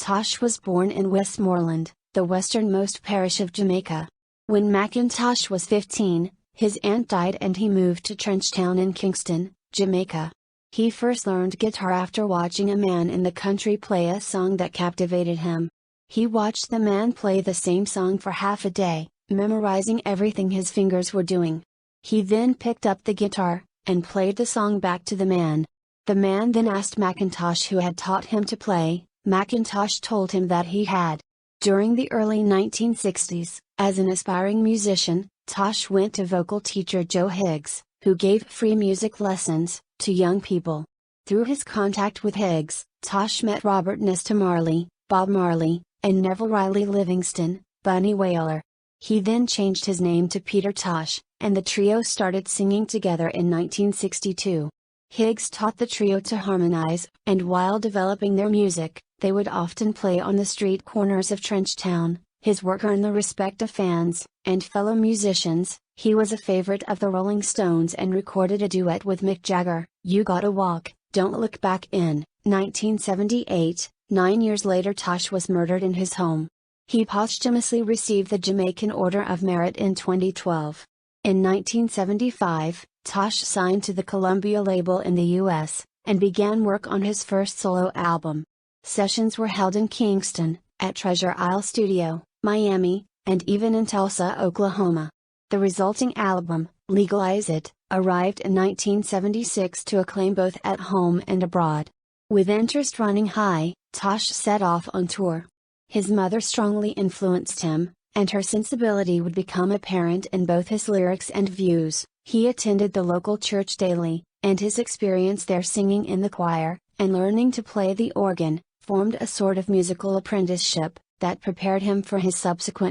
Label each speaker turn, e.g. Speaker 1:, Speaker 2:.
Speaker 1: Tosh was born in Westmoreland, the westernmost parish of Jamaica. When Macintosh was 15, his aunt died and he moved to Trenchtown in Kingston, Jamaica. He first learned guitar after watching a man in the country play a song that captivated him. He watched the man play the same song for half a day, memorizing everything his fingers were doing. He then picked up the guitar, and played the song back to the man. The man then asked Macintosh who had taught him to play. Macintosh told him that he had. During the early 1960s, as an aspiring musician, Tosh went to vocal teacher Joe Higgs, who gave free music lessons to young people. Through his contact with Higgs, Tosh met Robert Nesta Marley, Bob Marley, and Neville Riley Livingston, Bunny Wailer. He then changed his name to Peter Tosh, and the trio started singing together in 1962. Higgs taught the trio to harmonize, and while developing their music, they would often play on the street corners of Trenchtown. His work earned the respect of fans and fellow musicians. He was a favorite of the Rolling Stones and recorded a duet with Mick Jagger, "You Gotta Walk, Don't Look Back" in 1978. 9 years later, Tosh was murdered in his home. He posthumously received the Jamaican Order of Merit in 2012. In 1975, Tosh signed to the Columbia label in the U.S., and began work on his first solo album. Sessions were held in Kingston, at Treasure Isle Studio, Miami, and even in Tulsa, Oklahoma. The resulting album, Legalize It, arrived in 1976 to acclaim both at home and abroad. With interest running high, Tosh set off on tour. His mother strongly influenced him, and her sensibility would become apparent in both his lyrics and views. He attended the local church daily, and his experience there singing in the choir, and learning to play the organ, formed a sort of musical apprenticeship, that prepared him for his subsequent